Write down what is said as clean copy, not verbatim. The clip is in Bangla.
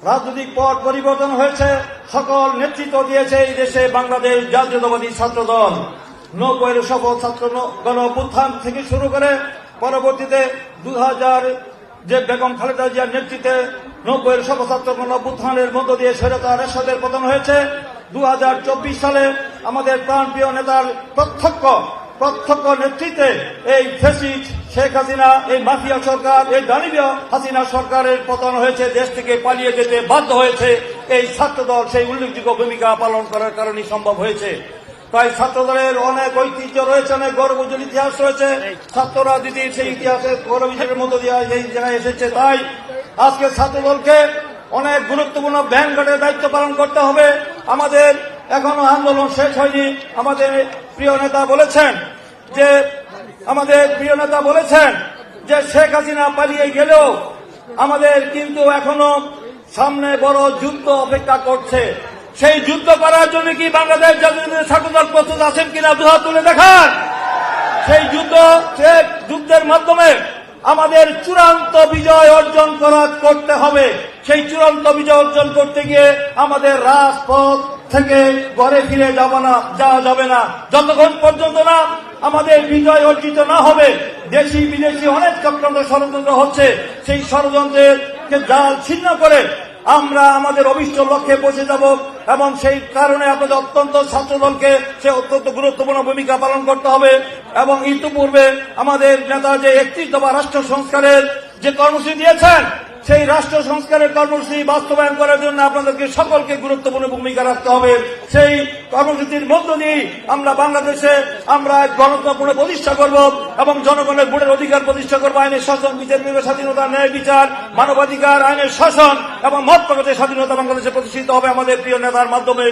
রাজনৈতিক পট পরিবর্তন হয়েছে, সকল নেতৃত্ব দিয়েছে এই দেশে বাংলাদেশ জাতীয়তাবাদী ছাত্র দল। 90-এর সফল ছাত্র গণ অভ্যুত্থান থেকে শুরু করে পরবর্তীতে 2000 যে বেগম খালেদা জিয়ার নেতৃত্বে 90-এর সফল ছাত্র গণ অভ্যুত্থানের মধ্য দিয়ে স্বৈরাচার এরশাদের পতন হয়েছে। 2024 সালে আমাদের প্রাণপ্রিয় নেতার প্রত্যক্ষ নেতৃত্বে এই ফ্যাসিস্ট শেখ হাসিনা, এই মাফিয়া সরকার, এই দানবীয় হাসিনা সরকারের পতন হয়েছে, দেশ থেকে পালিয়ে যেতে বাধ্য হয়েছে। এই ছাত্রদল সেই উল্লেখযোগ্য ভূমিকা পালন করার কারণেই সম্ভব হয়েছে। তাই ছাত্রদলের অনেক ঐতিহ্য রয়েছে, অনেক গৌরবজ্জ্বল ইতিহাস রয়েছে। ছাত্র রাজনীতির সেই ইতিহাসের গৌরবের মধ্য দিয়ে এই জায়গায় এসেছে। তাই আজকে ছাত্রদলকে অনেক গুরুত্বপূর্ণ ভ্যানগার্ডের দায়িত্ব পালন করতে হবে। আমাদের এখনো আন্দোলন শেষ হয়নি। আমাদের প্রিয় নেতা বলেছেন যে শেখ হাসিনা পালিয়ে গেলেও আমাদের কিন্তু এখনো সামনে বড় যুদ্ধ অপেক্ষা করছে। সেই যুদ্ধ করার জন্য কি বাংলাদেশ জাতীয়তাবাদী ছাত্রদল প্রস্তুত আছেন কিনা দুহাত তুলে দেখান। সেই যুদ্ধের মাধ্যমে আমাদের চূড়ান্ত বিজয় অর্জন করতে হবে। সেই চূড়ান্ত বিজয় অর্জন করতে গিয়ে আমাদের রাজপথ থেকে ঘরে ফিরে যাওয়া যাবে না যতক্ষণ পর্যন্ত না আমাদের বিজয় অর্জিত না হবে। দেশি বিদেশি অনেক চক্রান্ত ষড়যন্ত্র হচ্ছে। সেই ষড়যন্ত্রকে জাল ছিন্ন করে আমরা আমাদের অভিষ্ট লক্ষ্যে পৌঁছে যাব এবং সেই কারণে আপনাদের ছাত্রদলকে সে অত্যন্ত গুরুত্বপূর্ণ ভূমিকা পালন করতে হবে। এবং ইতিপূর্বে আমাদের নেতা যে 31 দফা রাষ্ট্র সংস্কারের যে কর্মসূচি দিয়েছেন, সেই রাষ্ট্র সংস্কারের কর্মসূচি বাস্তবায়ন করার জন্য আপনাদেরকে সকলকে গুরুত্বপূর্ণ ভূমিকা রাখতে হবে। সেই কর্মসূচির মধ্য দিয়ে আমরা বাংলাদেশে গণতন্ত্র প্রতিষ্ঠা করব এবং জনগণের ভোটের অধিকার প্রতিষ্ঠা করব। আইনের শাসন, বিচার বিভাগের স্বাধীনতা, ন্যায় বিচার, মানবাধিকার, আইনের শাসন এবং মত প্রকাশের স্বাধীনতা বাংলাদেশে প্রতিষ্ঠিত হবে আমাদের প্রিয় নেতার মাধ্যমে।